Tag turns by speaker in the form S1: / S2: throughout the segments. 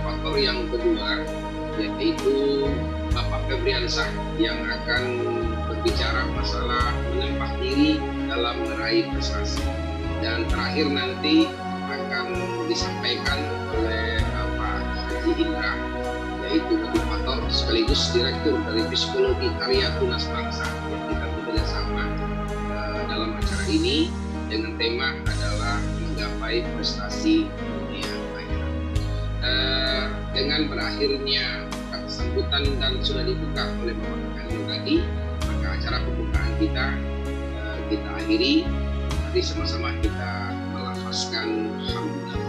S1: moderator yang kedua, yaitu Bapak Febriansyah yang akan berbicara masalah menempah diri dalam meraih prestasi. Dan terakhir nanti akan disampaikan oleh Bapak Haji Indra, yaitu motivator sekaligus direktur dari Psikologi Karya Tunas Bangsa yang kita bekerjasama dalam acara ini dengan tema adalah menggapai prestasi dunia akhirat. Dengan berakhirnya kata sambutan dan sudah dibuka oleh Bapak Khalil tadi, maka acara pembukaan kita akhiri. Mari sama-sama kita melafazkan hamdulillah.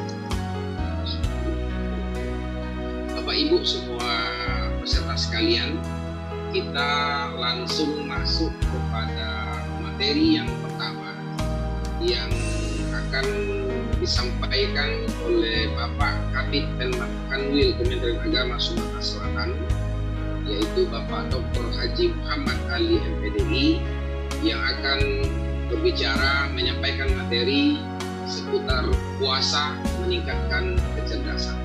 S1: Bapak Ibu semua peserta sekalian, kita langsung masuk kepada materi yang pertama yang akan disampaikan oleh Bapak Kabid Penmas Kanwil Kementerian Agama Sumatera Selatan, yaitu Bapak Dr. Haji Muhammad Ali MPDI, yang akan berbicara menyampaikan materi seputar puasa meningkatkan kecerdasan.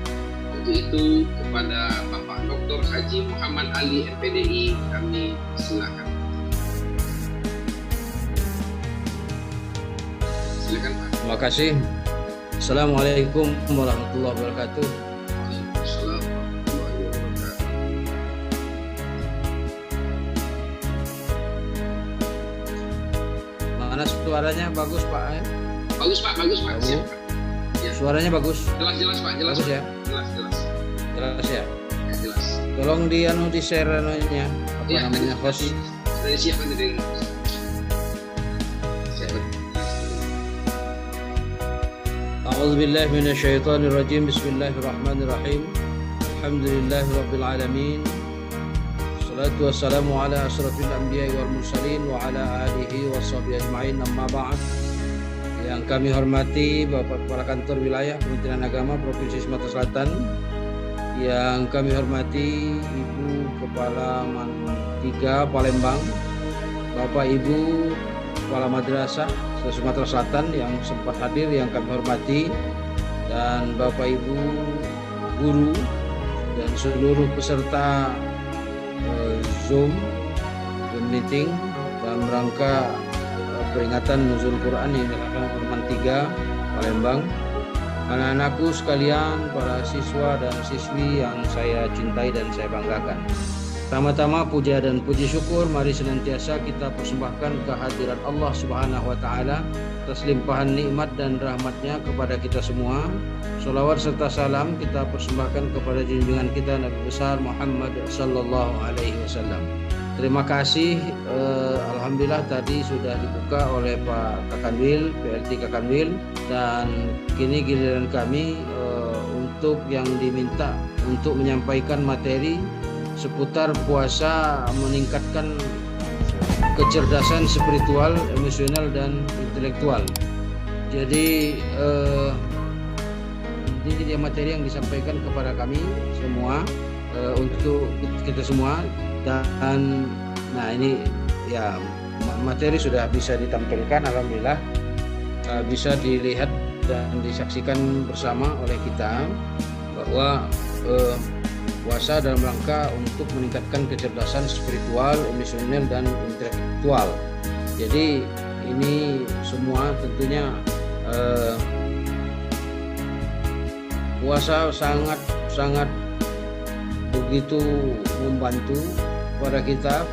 S1: Untuk itu kepada Bapak Dr. Haji Muhammad Ali MPDI kami silakan. Silakan Pak.
S2: Terima kasih. Assalamualaikum warahmatullahi wabarakatuh.
S1: Waalaikumsalam warahmatullahi wabarakatuh.
S2: Mana suaranya bagus Pak?
S1: Bagus Pak. Siap, Pak. Ya.
S2: Suaranya bagus.
S1: Jelas Pak. Jelas
S2: bagus
S1: Pak.
S2: Ya. Jelas ya.
S1: Ya, jelas.
S2: Tolong di share anunya
S1: Ya,
S2: namanya host.
S1: Sudah siap nanti.
S2: A'udzubillahi minasyaitonirrajim. Bismillahirrahmanirrahim. Alhamdulillahirabbil alamin. Wassalatu wassalamu ala asyrafil anbiya'i wal mursalin wa ala alihi washabihi ajma'in, amma ba'd. Yang kami hormati Bapak Kepala Kantor Wilayah Kementerian Agama Provinsi Sumatera Selatan, yang kami hormati Ibu Kepala Man 3 Palembang, Bapak Ibu Kepala Madrasah Sumatera Selatan yang sempat hadir yang kami hormati, dan Bapak Ibu guru dan seluruh peserta Zoom meeting dalam rangka peringatan Nuzul Quran yang dilaksanakan oleh Man 3 Palembang. Anak-anakku sekalian, para siswa dan siswi yang saya cintai dan saya banggakan. Pertama-tama puja dan puji syukur mari senantiasa kita persembahkan kehadirat Allah Subhanahu wa taala atas limpahan nikmat dan rahmatnya kepada kita semua. Sholawat serta salam kita persembahkan kepada junjungan kita Nabi besar Muhammad sallallahu alaihi wasallam. Terima kasih, alhamdulillah tadi sudah dibuka oleh Pak Kakanwil, PLT Kakanwil, dan kini giliran kami untuk yang diminta untuk menyampaikan materi seputar puasa meningkatkan kecerdasan spiritual, emosional, dan intelektual. Jadi ini materi yang disampaikan kepada kami semua, untuk kita semua. Dan nah ini ya materi sudah bisa ditampilkan, alhamdulillah bisa dilihat dan disaksikan bersama oleh kita bahwa puasa dalam rangka untuk meningkatkan kecerdasan spiritual, emosional, dan intelektual. Jadi ini semua tentunya puasa sangat begitu membantu kepada kita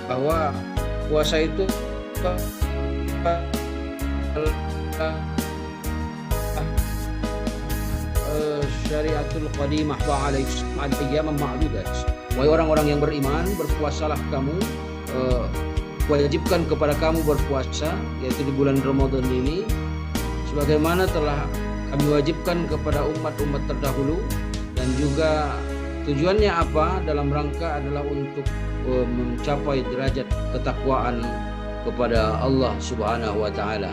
S2: bahwa puasa itu syariatul qadimah wa ayyam ma'dudat. Wahai orang-orang yang beriman, berpuasalah kamu, wajibkan kepada kamu berpuasa, yaitu di bulan Ramadan ini, sebagaimana telah kami wajibkan kepada umat-umat terdahulu. Dan juga tujuannya apa? Dalam rangka adalah untuk mencapai derajat ketakwaan kepada Allah Subhanahu wa taala.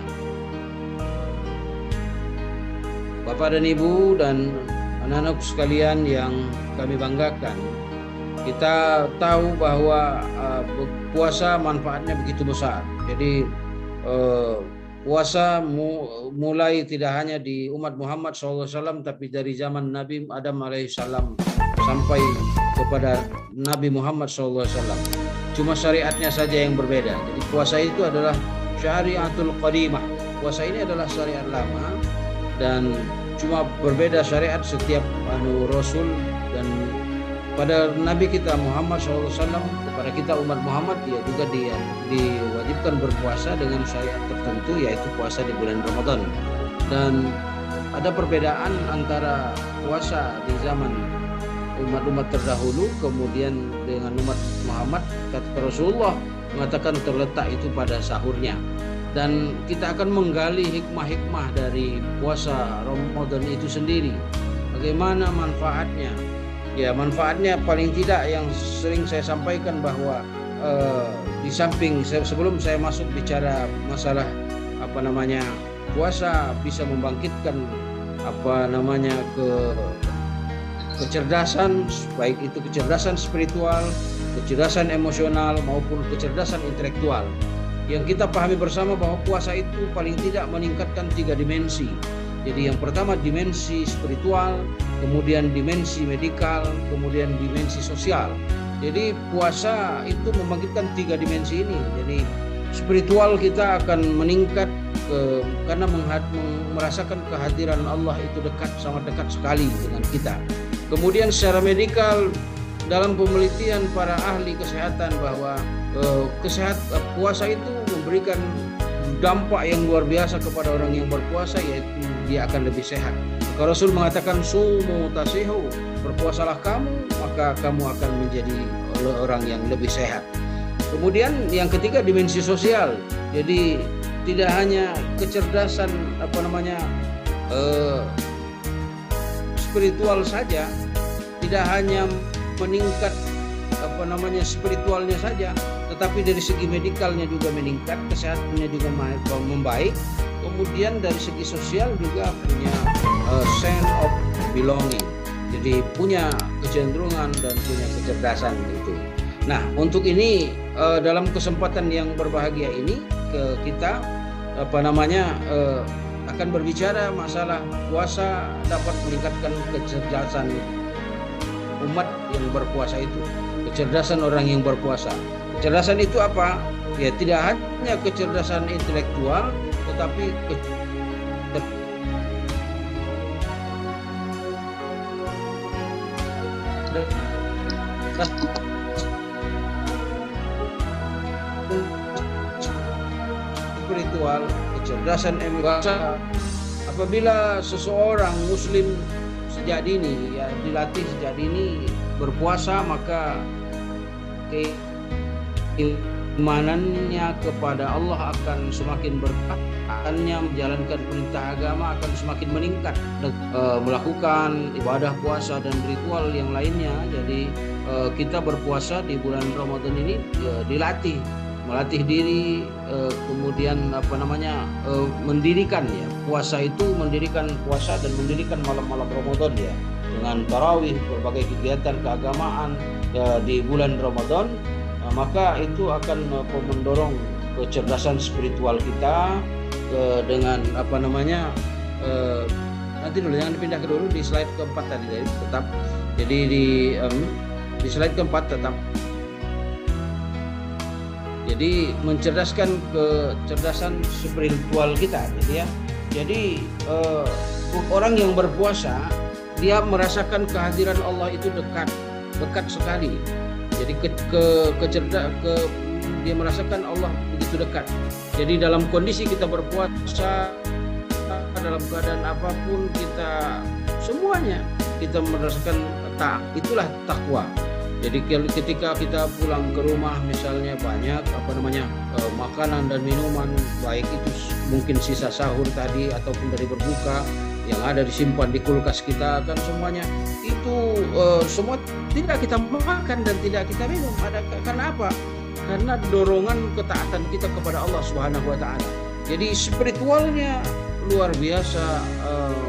S2: Bapak dan Ibu dan anak-anak sekalian yang kami banggakan, kita tahu bahwa puasa manfaatnya begitu besar. Jadi puasa mulai tidak hanya di umat Muhammad SAW, tapi dari zaman Nabi Adam alaihissalam sampai kepada Nabi Muhammad SAW. Cuma syariatnya saja yang berbeda. Jadi puasa itu adalah syariatul qadimah. Puasa ini adalah syariat lama dan cuma berbeda syariat setiap Rasul. Dan pada Nabi kita Muhammad SAW, kepada kita umat Muhammad, dia juga diwajibkan berpuasa dengan syariat tertentu, yaitu puasa di bulan Ramadan. Dan ada perbedaan antara puasa di zaman umat-umat terdahulu kemudian dengan umat Muhammad. Kata Rasulullah mengatakan terletak itu pada sahurnya. Dan kita akan menggali hikmah-hikmah dari puasa Ramadan itu sendiri. Bagaimana manfaatnya? Ya, manfaatnya paling tidak yang sering saya sampaikan bahwa di samping sebelum saya masuk bicara masalah puasa bisa membangkitkan kecerdasan, baik itu kecerdasan spiritual, kecerdasan emosional maupun kecerdasan intelektual. Yang kita pahami bersama bahwa puasa itu paling tidak meningkatkan 3 dimensi. Jadi yang pertama dimensi spiritual, kemudian dimensi medikal, kemudian dimensi sosial. Jadi puasa itu membangkitkan 3 dimensi ini. Jadi spiritual kita akan meningkat karena merasakan kehadiran Allah itu sangat dekat sekali dengan kita. Kemudian secara medikal, dalam penelitian para ahli kesehatan bahwa puasa itu memberikan dampak yang luar biasa kepada orang yang berpuasa, yaitu dia akan lebih sehat. Maka Rasul mengatakan sumu tasihu, berpuasalah kamu maka kamu akan menjadi orang yang lebih sehat. Kemudian yang ketiga dimensi sosial. Jadi tidak hanya kecerdasan spiritual saja, tidak hanya meningkat spiritualnya saja, tetapi dari segi medikalnya juga meningkat, kesehatannya juga membaik. Kemudian dari segi sosial juga punya sense of belonging. Jadi punya kecenderungan dan punya kecerdasan gitu. Nah, untuk ini dalam kesempatan yang berbahagia ini kita akan berbicara masalah puasa dapat meningkatkan kecerdasan umat yang berpuasa itu, kecerdasan orang yang berpuasa. Kecerdasan itu apa? Ya tidak hanya kecerdasan intelektual, tetapi spiritual, kecerdasan emosi. Apabila seseorang muslim sejak dini, ya dilatih sejak dini berpuasa, maka keimanannya kepada Allah akan semakin berkah, menjalankan perintah agama akan semakin meningkat, melakukan ibadah puasa dan ritual yang lainnya. Jadi kita berpuasa di bulan Ramadan ini melatih diri, kemudian mendirikan ya puasa itu, mendirikan puasa dan mendirikan malam-malam Ramadan ya, dengan tarawih, berbagai kegiatan keagamaan di bulan Ramadan. Maka itu akan mendorong kecerdasan spiritual kita dengan nanti dulu jangan dipindah ke dulu di slide keempat tadi tetap. Jadi di slide keempat tetap. Jadi mencerdaskan kecerdasan spiritual kita gitu ya. Jadi orang yang berpuasa dia merasakan kehadiran Allah itu dekat sekali. Jadi dia merasakan Allah begitu dekat. Jadi dalam kondisi kita berpuasa, dalam keadaan apapun kita semuanya kita merasakan itulah takwa. Jadi ketika kita pulang ke rumah misalnya banyak makanan dan minuman, baik itu mungkin sisa sahur tadi ataupun dari berbuka yang ada disimpan di kulkas kita, kan semuanya itu semua tidak kita makan dan tidak kita minum. Karena apa? Karena dorongan ketaatan kita kepada Allah Subhanahu wa taala. Jadi spiritualnya luar biasa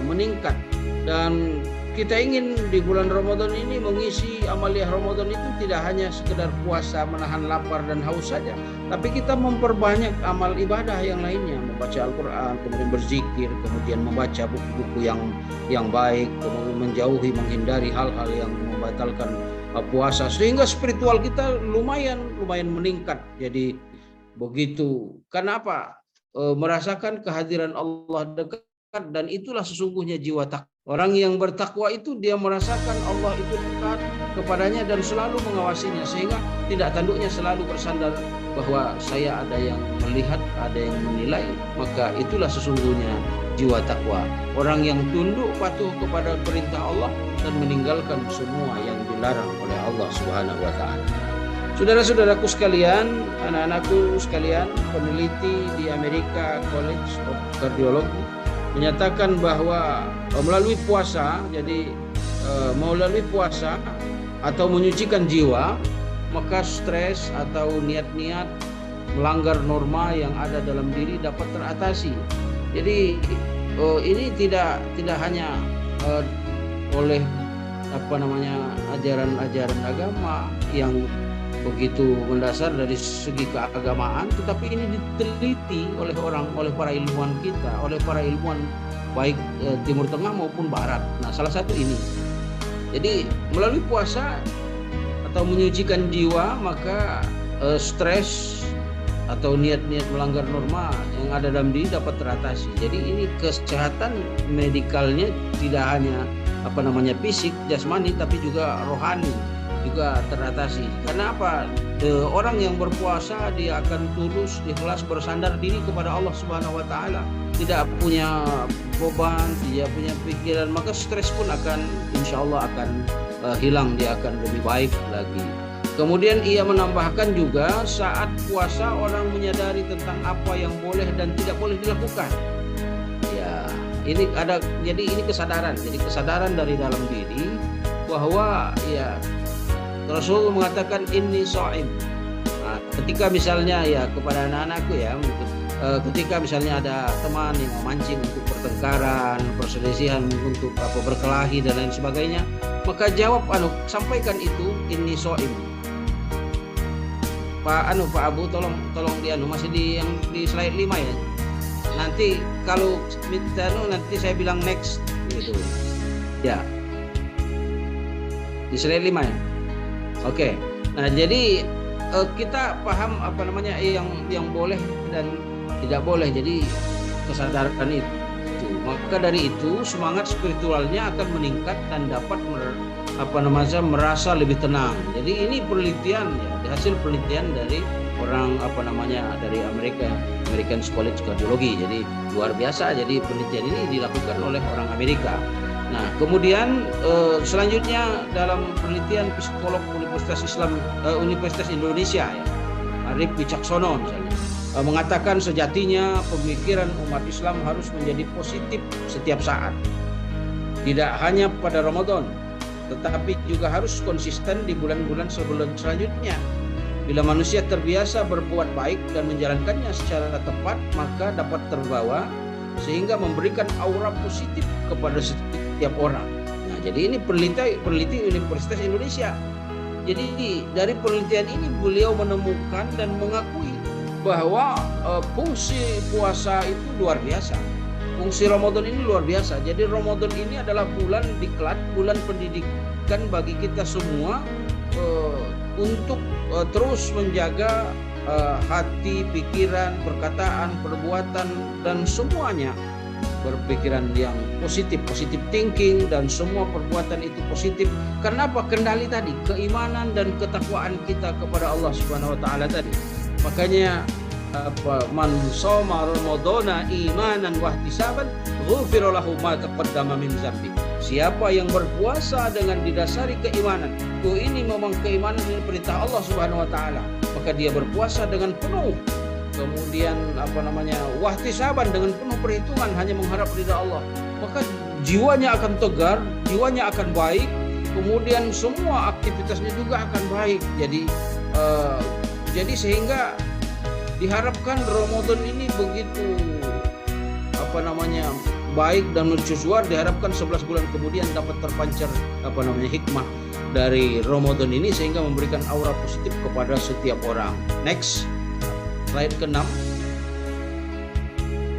S2: meningkat, dan kita ingin di bulan Ramadan ini mengisi amaliyah Ramadan itu tidak hanya sekedar puasa menahan lapar dan haus saja, tapi kita memperbanyak amal ibadah yang lainnya. membaca Al-Quran, kemudian berzikir, kemudian membaca buku-buku yang baik, kemudian menjauhi, menghindari hal-hal yang membatalkan puasa, sehingga spiritual kita lumayan meningkat. Jadi begitu. Kenapa? Merasakan kehadiran Allah dekat, dan itulah sesungguhnya jiwa takwa. Orang yang bertakwa itu dia merasakan Allah itu dekat kepadanya dan selalu mengawasinya, sehingga tidak tanduknya selalu bersandar bahwa saya ada yang melihat, ada yang menilai. Maka itulah sesungguhnya jiwa takwa. Orang yang tunduk patuh kepada perintah Allah dan meninggalkan semua yang dilarang oleh Allah Subhanahu wa taala. Saudara-saudaraku sekalian, anak-anakku sekalian, peneliti di Amerika College of Cardiology menyatakan bahwa melalui puasa, jadi melalui puasa atau menyucikan jiwa, maka stres atau niat-niat melanggar norma yang ada dalam diri dapat teratasi. Jadi ini tidak hanya oleh ajaran-ajaran agama yang begitu mendasar dari segi keagamaan, tetapi ini diteliti oleh para ilmuwan kita, oleh para ilmuwan baik Timur Tengah maupun Barat. Nah, salah satu ini. Jadi melalui puasa atau menyucikan jiwa, maka stres atau niat-niat melanggar norma yang ada dalam diri dapat teratasi. Jadi ini kesehatan medikalnya tidak hanya fisik, jasmani, tapi juga rohani juga teratasi. Karena apa? Orang yang berpuasa dia akan tulus, ikhlas, bersandar diri kepada Allah Subhanahu wa taala, tidak punya beban, tidak punya pikiran, maka stres pun akan insyaallah akan hilang, dia akan lebih baik lagi. Kemudian ia menambahkan juga saat puasa orang menyadari tentang apa yang boleh dan tidak boleh dilakukan. Ya, ini ada, jadi ini kesadaran. Jadi kesadaran dari dalam diri bahwa ya Rasul mengatakan inni shaim. Nah, ketika misalnya ya kepada anak-anakku ya, ketika misalnya ada teman yang memancing untuk pertengkaran, perselisihan, untuk berkelahi dan lain sebagainya, maka jawab sampaikan itu inni shaim. Pak Abu tolong masih di slide 5 ya. Nanti kalau nanti saya bilang next gitu. Ya. Di slide 5 ya. Oke. Nah, jadi kita paham yang boleh dan tidak boleh. Jadi kesadaran itu. Maka dari itu semangat spiritualnya akan meningkat dan dapat merasa lebih tenang. Jadi ini penelitian ya, hasil penelitian dari orang dari American College of Cardiology. Jadi luar biasa. Jadi penelitian ini dilakukan oleh orang Amerika. Nah, kemudian selanjutnya dalam penelitian psikolog Universitas Indonesia ya, Arif Wicaksono misalnya mengatakan sejatinya pemikiran umat Islam harus menjadi positif setiap saat. Tidak hanya pada Ramadan, tetapi juga harus konsisten di bulan-bulan selanjutnya. Bila manusia terbiasa berbuat baik dan menjalankannya secara tepat, maka dapat terbawa sehingga memberikan aura positif kepada setiap orang. Nah, jadi ini peneliti Universitas Indonesia. Jadi dari penelitian ini beliau menemukan dan mengakui bahwa fungsi puasa itu luar biasa. Fungsi Ramadan ini luar biasa. Jadi Ramadan ini adalah bulan diklat, bulan pendidikan bagi kita semua untuk terus menjaga hati, pikiran, perkataan, perbuatan, dan semuanya berpikiran yang positif thinking, dan semua perbuatan itu positif. Karena apa? Kendali tadi, keimanan dan ketakwaan kita kepada Allah Subhanahu wa taala tadi. Makanya man shoma ramadhana imanan wa ihtisaban ghufira lahu ma taqaddama min dzambi. Siapa yang berpuasa dengan didasari keimanan, ini memang keimanan dengan perintah Allah Subhanahu wa taala, maka dia berpuasa dengan penuh, kemudian wahtisaban, dengan penuh perhitungan, hanya mengharap ridha Allah, maka jiwanya akan tegar, jiwanya akan baik, kemudian semua aktivitasnya juga akan baik. Jadi sehingga diharapkan Ramadan ini begitu baik dan mercusuar. Diharapkan 11 bulan kemudian dapat terpancar hikmah dari Ramadan ini sehingga memberikan aura positif kepada setiap orang. Next, slide ke-6.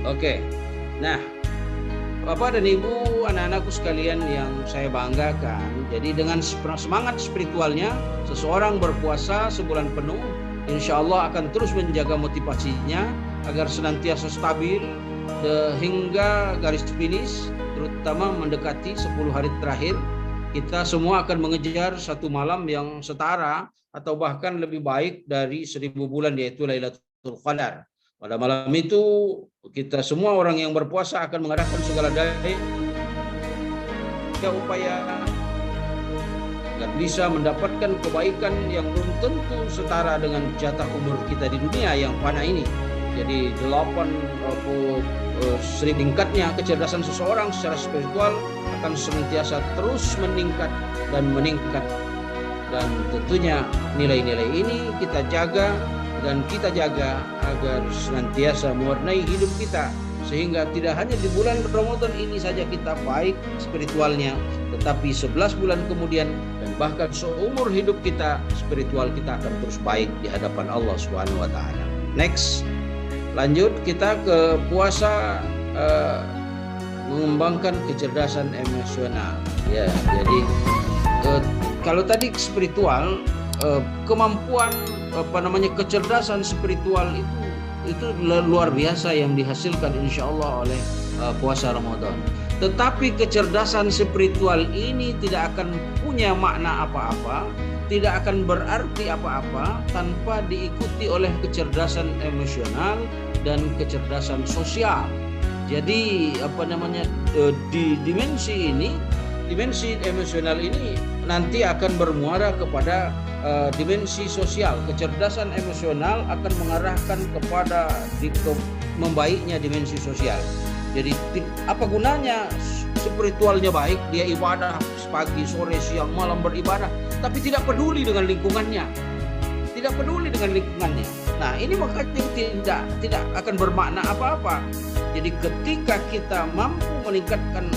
S2: Oke. Nah, Bapak dan Ibu, anak-anakku sekalian yang saya banggakan, jadi dengan semangat spiritualnya, seseorang berpuasa sebulan penuh, insya Allah akan terus menjaga motivasinya agar senantiasa stabil hingga garis finish, terutama mendekati 10 hari terakhir. Kita semua akan mengejar satu malam yang setara atau bahkan lebih baik dari 1000 bulan, yaitu Lailatul Qadar. Pada malam itu kita semua orang yang berpuasa akan mengerahkan segala daya upaya agar bisa mendapatkan kebaikan yang belum tentu setara dengan jatah umur kita di dunia yang fana ini. Jadi 80 tingkatnya kecerdasan seseorang secara spiritual akan senantiasa terus meningkat dan meningkat. Dan tentunya nilai-nilai ini kita jaga dan kita jaga agar senantiasa mewarnai hidup kita, sehingga tidak hanya di bulan Ramadan ini saja kita baik spiritualnya, tetapi 11 bulan kemudian dan bahkan seumur hidup kita spiritual kita akan terus baik di hadapan Allah Subhanahu wa taala. Next. Lanjut kita ke puasa mengembangkan kecerdasan emosional. Ya, jadi kalau tadi spiritual, kemampuan kecerdasan spiritual itu luar biasa yang dihasilkan insya Allah oleh puasa Ramadan. Tetapi kecerdasan spiritual ini tidak akan punya makna apa-apa, tidak akan berarti apa-apa tanpa diikuti oleh kecerdasan emosional dan kecerdasan sosial. Jadi di dimensi emosional ini nanti akan bermuara kepada dimensi sosial. Kecerdasan emosional akan mengarahkan kepada membaiknya dimensi sosial. Jadi apa gunanya spiritualnya baik, dia ibadah pagi, sore, siang, malam beribadah, tapi tidak peduli dengan lingkungannya. Tidak peduli dengan lingkungannya. Nah, ini makanya tidak akan bermakna apa-apa. Jadi ketika kita mampu meningkatkan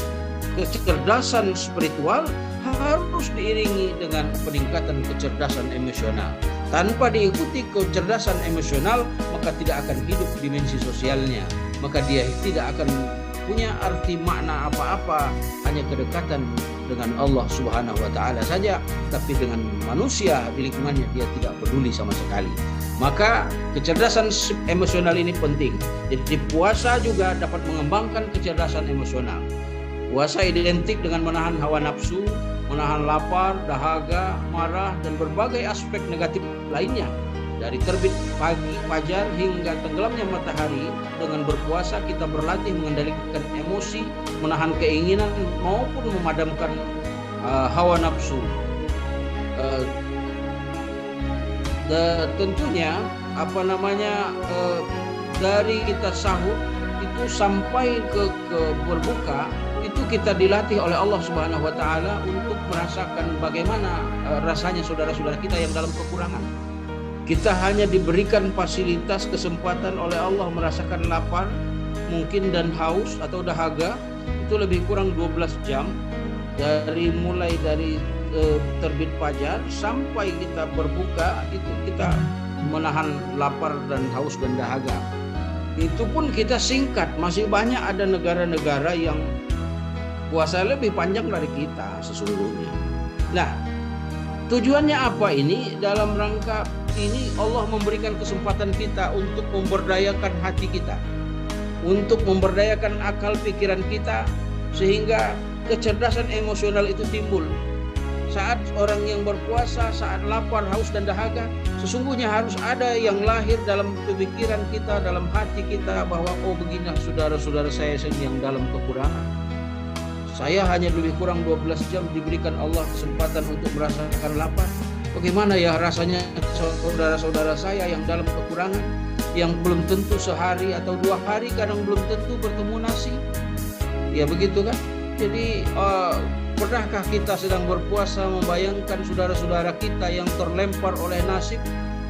S2: kecerdasan spiritual, harus diiringi dengan peningkatan kecerdasan emosional. Tanpa diikuti kecerdasan emosional, maka tidak akan hidup dimensi sosialnya. Maka dia tidak akan punya arti makna apa-apa, hanya kedekatan dengan Allah Subhanahu wa taala saja, tapi dengan manusia di lingkungannya dia tidak peduli sama sekali. Maka kecerdasan emosional ini penting. Jadi puasa juga dapat mengembangkan kecerdasan emosional. Puasa identik dengan menahan hawa nafsu, menahan lapar, dahaga, marah, dan berbagai aspek negatif lainnya. Dari terbit pagi fajar hingga tenggelamnya matahari, dengan berpuasa kita berlatih mengendalikan emosi, menahan keinginan maupun memadamkan hawa nafsu. Tentunya dari kita sahur itu sampai ke berbuka itu kita dilatih oleh Allah Subhanahu wa taala untuk merasakan bagaimana rasanya saudara-saudara kita yang dalam kekurangan. Kita hanya diberikan fasilitas kesempatan oleh Allah merasakan lapar mungkin dan haus atau dahaga itu lebih kurang 12 jam mulai dari terbit fajar sampai kita berbuka, itu kita menahan lapar dan haus dan dahaga. Itu pun kita singkat. Masih banyak ada negara-negara yang puasa lebih panjang dari kita sesungguhnya. Nah, tujuannya apa ini? Dalam rangka ini Allah memberikan kesempatan kita untuk memberdayakan hati kita, untuk memberdayakan akal pikiran kita, sehingga kecerdasan emosional itu timbul. Saat orang yang berpuasa, saat lapar, haus dan dahaga, sesungguhnya harus ada yang lahir dalam pemikiran kita, dalam hati kita, bahwa oh begini saudara-saudara saya yang dalam kekurangan. Saya hanya lebih kurang 12 jam diberikan Allah kesempatan untuk merasakan lapar. Bagaimana ya rasanya saudara-saudara saya yang dalam kekurangan, yang belum tentu sehari atau 2 hari, kadang belum tentu bertemu nasi. Ya begitu kan? Jadi pernahkah kita sedang berpuasa membayangkan saudara-saudara kita yang terlempar oleh nasib?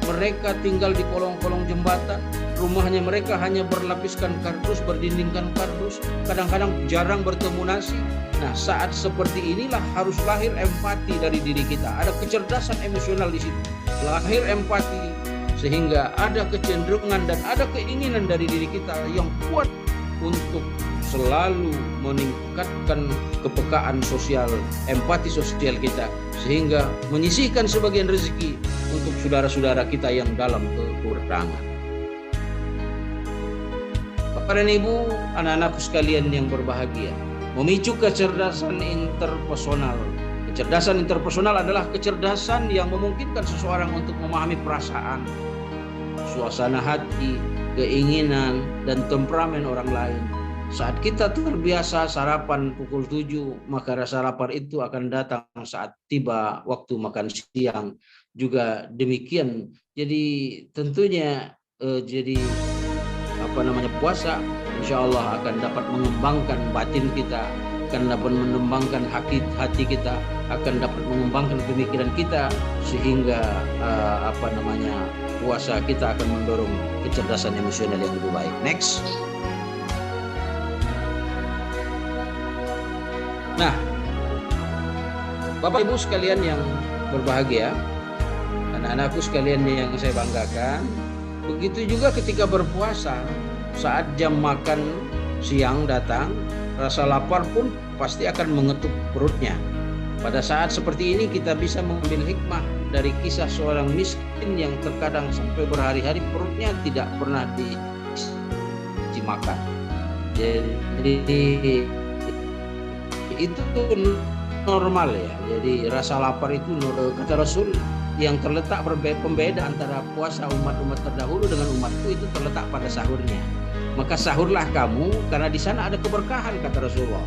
S2: Mereka tinggal di kolong-kolong jembatan, rumahnya mereka hanya berlapiskan kardus, berdindingkan kardus, kadang-kadang jarang bertemu nasi. Nah, saat seperti inilah harus lahir empati dari diri kita. Ada kecerdasan emosional di situ. Lahir empati sehingga ada kecenderungan dan ada keinginan dari diri kita yang kuat untuk selalu meningkatkan kepekaan sosial, empati sosial kita, sehingga menyisihkan sebagian rezeki untuk saudara-saudara kita yang dalam kekurangan. Bapak dan Ibu, anak-anakku sekalian yang berbahagia, memicu kecerdasan interpersonal. Kecerdasan interpersonal adalah kecerdasan yang memungkinkan seseorang untuk memahami perasaan, suasana hati, keinginan, dan temperamen orang lain. Saat kita terbiasa sarapan pukul 7, maka rasa lapar itu akan datang saat tiba waktu makan siang. Juga demikian. Jadi tentunya puasa insya Allah akan dapat mengembangkan batin kita, akan dapat mengembangkan hati kita, akan dapat mengembangkan pemikiran kita, sehingga puasa kita akan mendorong kecerdasan emosional yang lebih baik. Next. Nah, Bapak Ibu sekalian yang berbahagia, anak-anakku sekalian yang saya banggakan, begitu juga ketika berpuasa, saat jam makan siang datang, rasa lapar pun pasti akan mengetuk perutnya. Pada saat seperti ini kita bisa mengambil hikmah dari kisah seorang miskin yang terkadang sampai berhari-hari perutnya tidak pernah dimakan. Jadi itu normal ya. Jadi rasa lapar itu kata Rasul yang terletak pembeda antara puasa umat-umat terdahulu dengan umatku itu terletak pada sahurnya. Maka sahurlah kamu karena di sana ada keberkahan kata Rasulullah.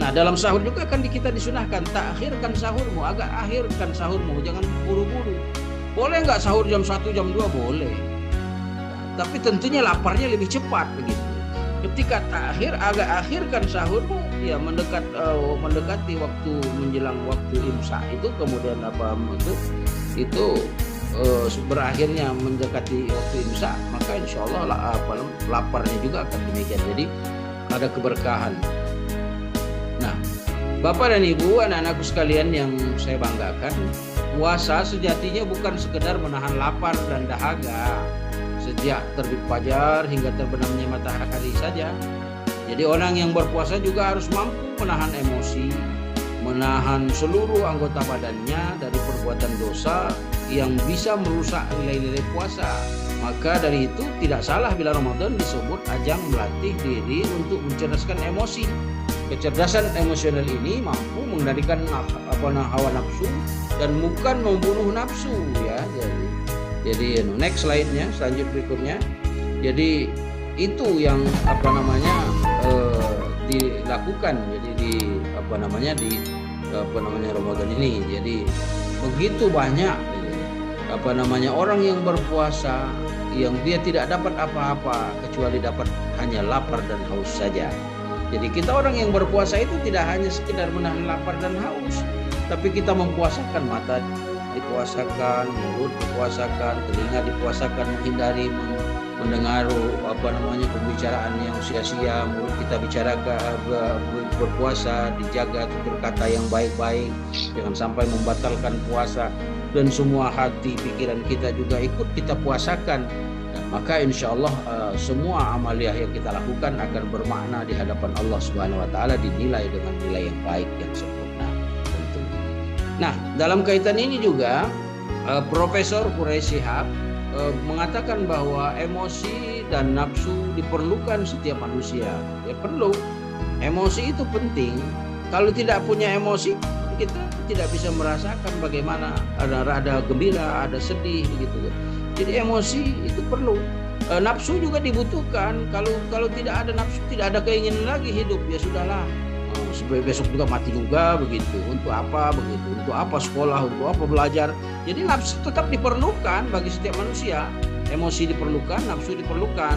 S2: Nah, dalam sahur juga kan kita disunahkan takhirkan sahurmu, agak akhirkan sahurmu, jangan buru-buru. Boleh nggak sahur jam 1, jam 2 boleh. Tapi tentunya laparnya lebih cepat begitu. Ketika agak akhirkan sahurmu, ya mendekati waktu menjelang waktu imsak itu, kemudian berakhirnya mendekati waktu imsak, maka insya Allah laparnya juga akan demikian. Jadi ada keberkahan. Nah, Bapak dan Ibu, anak-anakku sekalian yang saya banggakan, puasa sejatinya bukan sekedar menahan lapar dan dahaga sejak terbit fajar hingga terbenamnya matahari saja. Jadi orang yang berpuasa juga harus mampu menahan emosi, menahan seluruh anggota badannya dari perbuatan dosa yang bisa merusak nilai-nilai puasa. Maka dari itu tidak salah bila Ramadan disebut ajang melatih diri untuk mencerdaskan emosi. Kecerdasan emosional ini mampu mengendalikan hawa nafsu dan bukan membunuh nafsu ya. Jadi next slide-nya, selanjut berikutnya. Jadi itu yang dilakukan jadi di Ramadan ini. Jadi begitu banyak orang yang berpuasa yang dia tidak dapat apa-apa kecuali dapat hanya lapar dan haus saja. Jadi kita orang yang berpuasa itu tidak hanya sekedar menahan lapar dan haus, tapi kita mempuasakan mata dipuasakan, mulut dipuasakan, telinga dipuasakan, menghindari mendengar pembicaraan yang sia-sia. Mulut kita berpuasa, dijaga tutur kata yang baik-baik, jangan sampai membatalkan puasa, dan semua hati pikiran kita juga ikut kita puasakan. Nah, maka insya Allah semua amaliyah yang kita lakukan akan bermakna di hadapan Allah Subhanahu Wa Taala, dinilai dengan nilai yang baik yang sempurna tentu. Nah, dalam kaitan ini juga Profesor Quraish Shihab mengatakan bahwa emosi dan nafsu diperlukan setiap manusia. Ya perlu. Emosi itu penting. Kalau tidak punya emosi, kita tidak bisa merasakan bagaimana ada gembira, ada sedih gitu. Jadi emosi itu perlu. Nafsu juga dibutuhkan. Kalau tidak ada nafsu, tidak ada keinginan lagi hidup, ya sudahlah. Besok juga mati juga begitu. Untuk apa begitu? Untuk apa sekolah? Untuk apa belajar? Jadi nafsu tetap diperlukan bagi setiap manusia. Emosi diperlukan, nafsu diperlukan,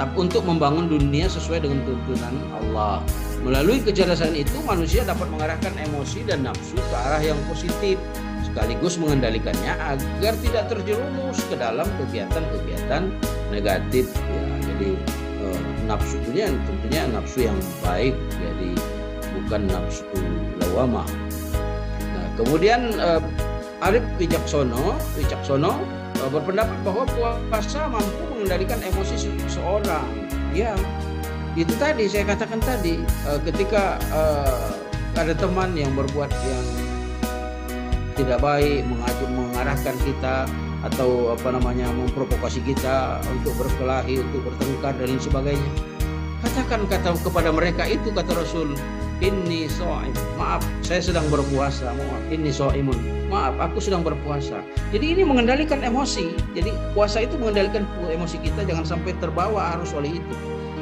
S2: tapi untuk membangun dunia sesuai dengan tuntunan Allah. Melalui kecerdasan itu manusia dapat mengarahkan emosi dan nafsu ke arah yang positif, sekaligus mengendalikannya agar tidak terjerumus ke dalam kegiatan-kegiatan negatif. Ya, jadi nafsunya tentunya nafsu yang baik, jadi bukan nafsu lawamah. Nah, kemudian Arif Wicaksono berpendapat bahwa puasa mampu mengendalikan emosi seseorang. Ya, itu tadi saya katakan tadi, ketika ada teman yang berbuat yang tidak baik, mengarahkan kita atau memprovokasi kita untuk berkelahi, untuk bertengkar dan lain sebagainya, katakan kepada mereka itu, kata Rasul, inni shaim, maaf saya sedang berpuasa, maaf inni shaimun, maaf aku sedang berpuasa. Jadi ini mengendalikan emosi. Jadi puasa itu mengendalikan emosi kita, jangan sampai terbawa arus oleh itu.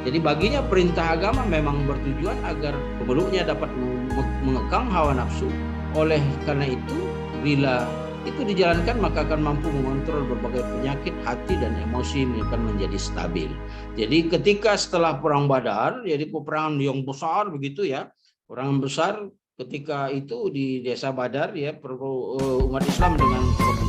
S2: Jadi baginya perintah agama memang bertujuan agar pemeluknya dapat mengekang hawa nafsu. Oleh karena itu, bila itu dijalankan maka akan mampu mengontrol berbagai penyakit hati dan emosi akan menjadi stabil. Jadi ketika setelah perang Badar, jadi peperangan yang besar begitu ya, perang besar ketika itu di desa Badar ya, umat Islam dengan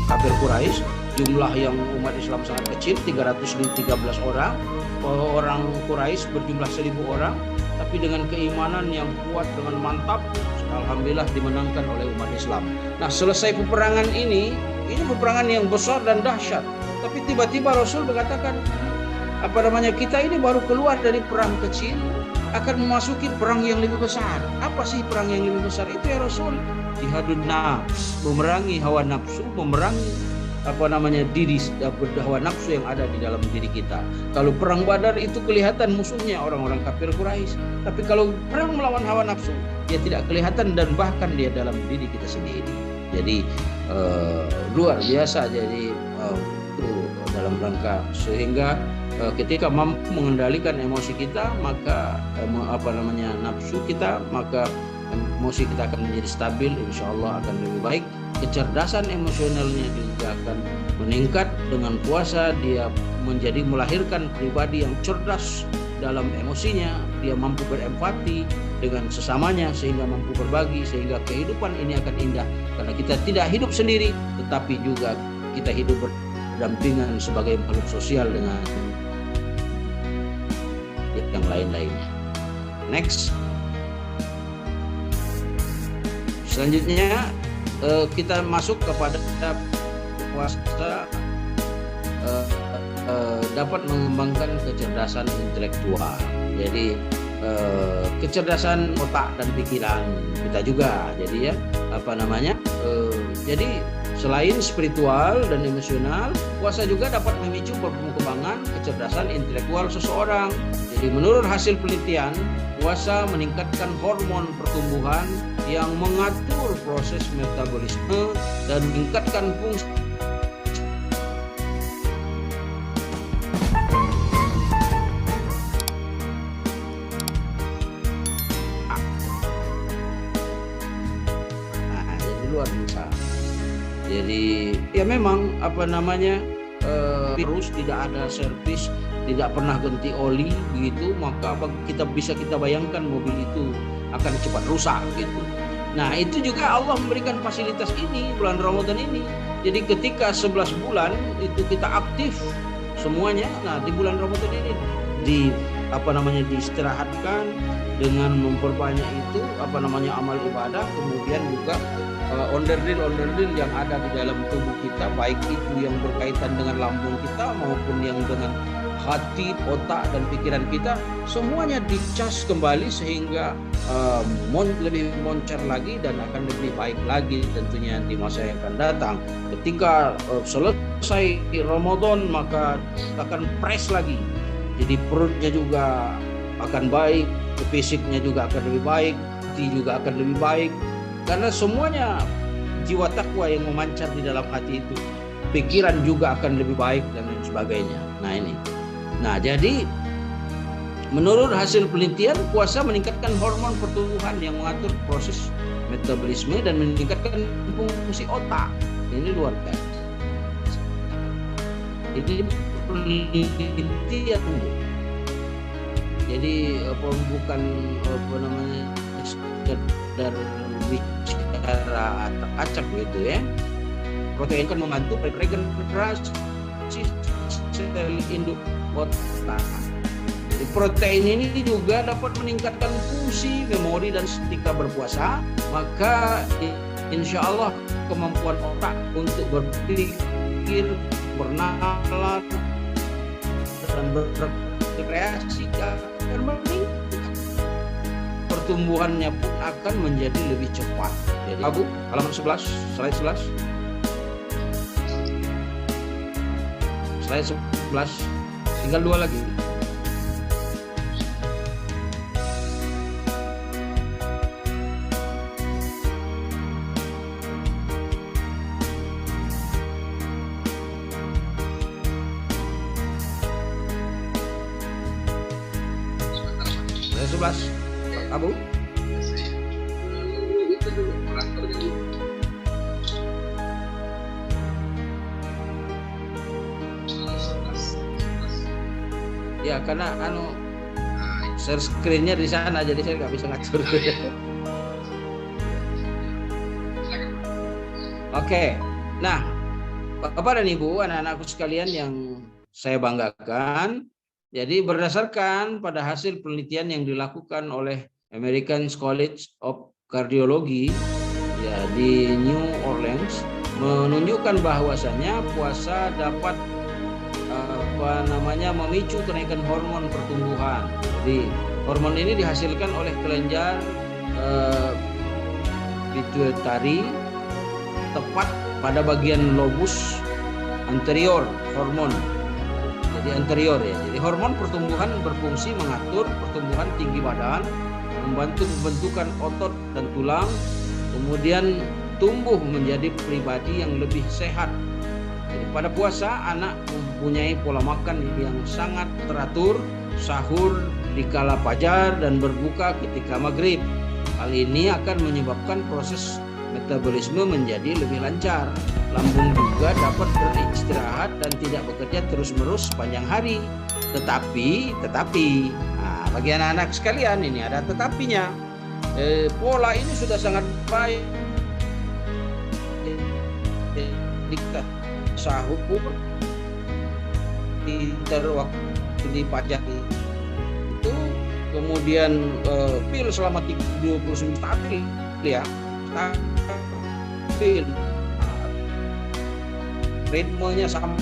S2: kafir Quraisy, jumlah yang umat Islam sangat kecil, 313 orang, orang Quraisy berjumlah 1000 orang, tapi dengan keimanan yang kuat, dengan mantap, alhamdulillah dimenangkan oleh umat Islam. Nah, selesai peperangan ini peperangan yang besar dan dahsyat, tapi tiba-tiba Rasul berkatakan, kita ini baru keluar dari perang kecil, akan memasuki perang yang lebih besar. Apa sih perang yang lebih besar itu ya Rasul? Jihadun nafs, memerangi hawa nafsu, memerangi diri, hawa nafsu yang ada di dalam diri kita. Kalau perang Badar itu kelihatan musuhnya orang-orang kafir Quraisy, tapi kalau perang melawan hawa nafsu, dia tidak kelihatan dan bahkan dia dalam diri kita sendiri. Jadi luar biasa. Jadi itu dalam rangka sehingga ketika mampu mengendalikan emosi kita, maka nafsu kita, maka emosi kita akan menjadi stabil, insya Allah akan lebih baik. Kecerdasan emosionalnya juga akan meningkat. Dengan puasa dia melahirkan pribadi yang cerdas dalam emosinya, dia mampu berempati dengan sesamanya sehingga mampu berbagi, sehingga kehidupan ini akan indah karena kita tidak hidup sendiri, tetapi juga kita hidup berdampingan sebagai makhluk sosial dengan yang lain-lainnya. Next. Selanjutnya kita masuk kepada puasa dapat mengembangkan kecerdasan intelektual. Jadi kecerdasan otak dan pikiran kita juga. Jadi jadi selain spiritual dan emosional, puasa juga dapat memicu perkembangan kecerdasan intelektual seseorang. Jadi menurut hasil penelitian, puasa meningkatkan hormon pertumbuhan yang mengatur proses metabolisme dan meningkatkan fungsi jadi luar biasa. Jadi ya memang terus tidak ada servis, tidak pernah ganti oli begitu, maka kita bayangkan mobil itu akan cepat rusak gitu. Nah, itu juga Allah memberikan fasilitas ini bulan Ramadan ini. Jadi ketika 11 bulan itu kita aktif semuanya. Nah, di bulan Ramadan ini diistirahatkan dengan memperbanyak itu amal ibadah, kemudian juga onderdil yang ada di dalam tubuh kita, baik itu yang berkaitan dengan lambung kita maupun yang dengan hati, otak dan pikiran kita, semuanya dicas kembali sehingga lebih moncer lagi dan akan lebih baik lagi tentunya di masa yang akan datang. Ketika selesai Ramadan maka akan fresh lagi. Jadi perutnya juga akan baik, fisiknya juga akan lebih baik, hati juga akan lebih baik. Karena semuanya jiwa takwa yang memancar di dalam hati itu, pikiran juga akan lebih baik dan lain sebagainya. Nah, jadi menurut hasil penelitian, puasa meningkatkan hormon pertumbuhan yang mengatur proses metabolisme dan meningkatkan fungsi otak. Ini luar biasa. Ini penelitian. Jadi bukan sekedar bicara acak gitu ya. Protein kan membantu regenerasi sel induk otak. Jadi protein ini juga dapat meningkatkan fungsi memori dan ketika berpuasa, maka insya Allah kemampuan otak untuk berpikir, bernalar dan berkreasi akan meningkat. Pertumbuhannya pun akan menjadi lebih cepat. Jadi Abu, halaman 11, slide 11. Slide 11, tinggal 2 lagi. Slide 11, Abu.
S1: Itu dulu operatornya dulu.
S2: Ya karena share screen-nya di sana, jadi saya nggak bisa ngatur. Oke, nah Bapak dan Ibu, anak-anakku sekalian yang saya banggakan, jadi berdasarkan pada hasil penelitian yang dilakukan oleh American College of Cardiology ya di New Orleans menunjukkan bahwasanya puasa dapat memicu kenaikan hormon pertumbuhan. Jadi hormon ini dihasilkan oleh kelenjar pituitari tepat pada bagian lobus anterior hormon. Jadi anterior ya. Jadi hormon pertumbuhan berfungsi mengatur pertumbuhan tinggi badan, membantu pembentukan otot dan tulang, kemudian tumbuh menjadi pribadi yang lebih sehat. Jadi pada puasa anak mempunyai pola makan yang sangat teratur, sahur di kala fajar dan berbuka ketika maghrib. Hal ini akan menyebabkan proses metabolisme menjadi lebih lancar. Lambung juga dapat beristirahat dan tidak bekerja terus-menerus sepanjang hari. Tetapi, bagi anak-anak sekalian ini ada tetapinya. Pola ini sudah sangat baik. Diktat sahur waktu di pajak itu, kemudian pil selama 29 hari ya, pil ritmenya sama.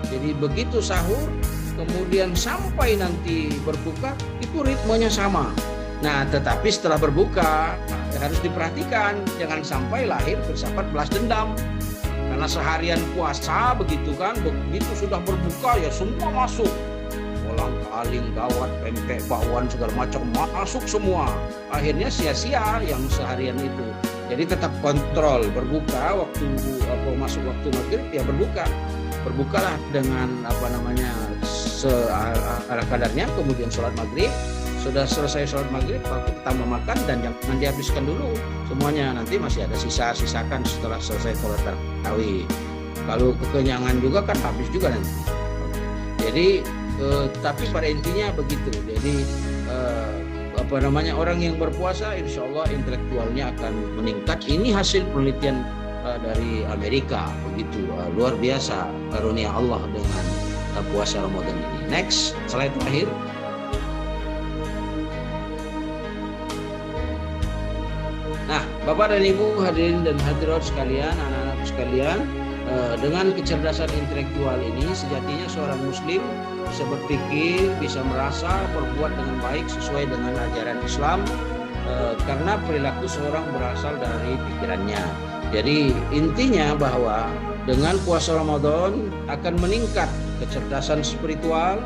S2: Jadi begitu sahur kemudian sampai nanti berbuka itu ritmenya sama. Nah, tetapi setelah berbuka harus diperhatikan jangan sampai lahir filsafat balas dendam. Karena seharian puasa begitu kan, begitu sudah berbuka ya semua masuk. Kolang-kaling, gawat, pempek, bakwan segala macam masuk semua. Akhirnya sia-sia yang seharian itu. Jadi tetap kontrol berbuka waktu masuk waktu maghrib ya berbuka. Berbukalah dengan ala kadarnya, kemudian sholat maghrib. Sudah selesai sholat maghrib, aku tambah makan dan jangan dihabiskan dulu semuanya, nanti masih ada sisakan setelah selesai sholat tarawih. Kalau kekenyangan juga kan habis juga nanti. Jadi tapi pada intinya begitu. Jadi orang yang berpuasa insya Allah intelektualnya akan meningkat. Ini hasil penelitian dari Amerika, begitu luar biasa karunia Allah dengan puasa Ramadan ini. Next, slide terakhir. Nah, Bapak dan Ibu hadirin dan hadirat sekalian, anak-anak sekalian, dengan kecerdasan intelektual ini sejatinya seorang muslim bisa berpikir, bisa merasa, berbuat dengan baik sesuai dengan ajaran Islam, karena perilaku seorang berasal dari pikirannya. Jadi intinya bahwa dengan puasa Ramadan akan meningkat kecerdasan spiritual,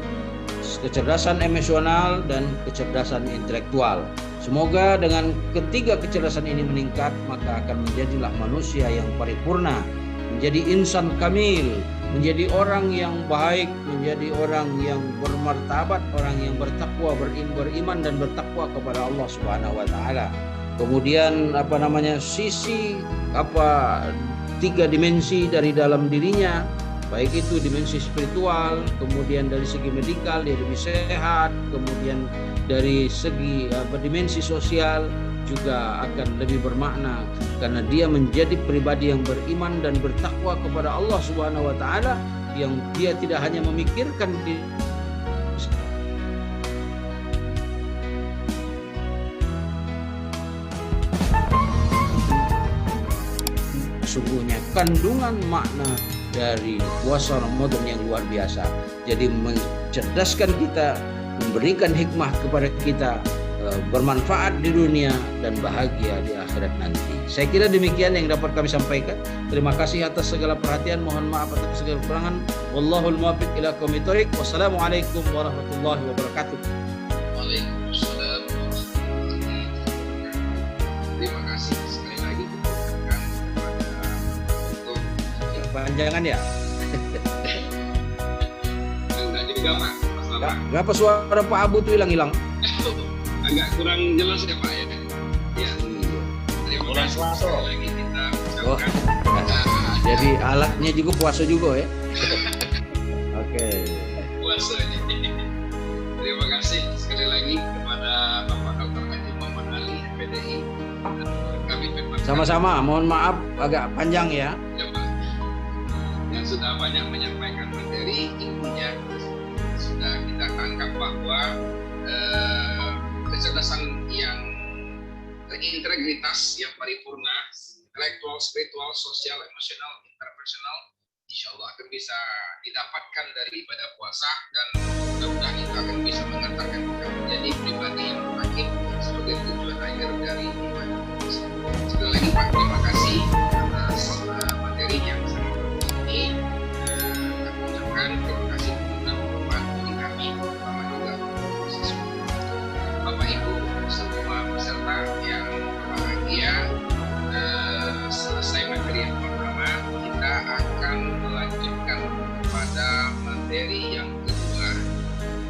S2: kecerdasan emosional, dan kecerdasan intelektual. Semoga dengan ketiga kecerdasan ini meningkat, maka akan menjadilah manusia yang paripurna, menjadi insan kamil, menjadi orang yang baik, menjadi orang yang bermartabat, orang yang bertakwa, beriman dan bertakwa kepada Allah Subhanahu wa taala. Kemudian tiga dimensi dari dalam dirinya, baik itu dimensi spiritual, kemudian dari segi medikal dia lebih sehat, kemudian dari segi dimensi sosial juga akan lebih bermakna karena dia menjadi pribadi yang beriman dan bertakwa kepada Allah Subhanahu wa taala, yang dia tidak hanya memikirkan sungguhnya kandungan makna dari puasa Ramadan yang luar biasa. Jadi mencerdaskan kita, memberikan hikmah kepada kita, bermanfaat di dunia dan bahagia di akhirat nanti. Saya kira demikian yang dapat kami sampaikan. Terima kasih atas segala perhatian. Mohon maaf atas segala kekurangan. Wallahul muwaffiq ila aqwamit thoriq. Wassalamualaikum warahmatullahi wabarakatuh.
S1: Waalaikumsalam warahmatullahi wabarakatuh. Terima kasih sekali lagi kepada
S2: Panjangan ya.
S1: Enggak juga Pak, masalah.
S2: Kenapa suara Pak Abu tuh hilang-hilang?
S1: Agak kurang jelas ya Pak ya. Ya. Terima kasih sekali lagi kita ucapkan.
S2: Jadi alatnya juga puasa juga ya. Oke.
S1: Puasa. Terima kasih sekali lagi kepada Bapak Dr. Haji Muhammad Ali PDI. Kami
S2: sama-sama. Mohon maaf agak panjang ya.
S1: Ya Pak. Yang sudah banyak menyampaikan materi, intinya sudah kita tangkap bahwa kecerdasan yang integritas yang paripurna, intelektual, spiritual, sosial, emosional, interpersonal, insya Allah akan bisa didapatkan dari ibadah puasa, dan mudah-mudahan itu akan bisa mengantarkan kita menjadi pribadi yang berakhir sebagai tujuan akhir dari ibadah puasa. Sekali lagi Pak, terima kasih atas materi yang sangat bagus ini. Kami ucapkan terima kasih kepada Bapak dari kami, terutama juga proses Bapak Ibu semua peserta yang bahagia. Selesai materi yang pertama, kita akan melanjutkan pada materi yang kedua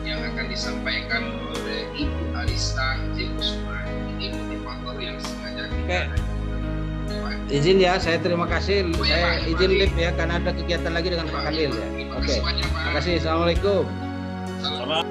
S1: yang akan disampaikan oleh Ibu Arista Kusuma. Ini motivator yang sengaja kita.
S2: Izin ya, saya terima kasih. Saya izin live ya, karena ada kegiatan lagi dengan Pak Khalil ya. Oke. Terima kasih. Assalamualaikum.
S1: Salam.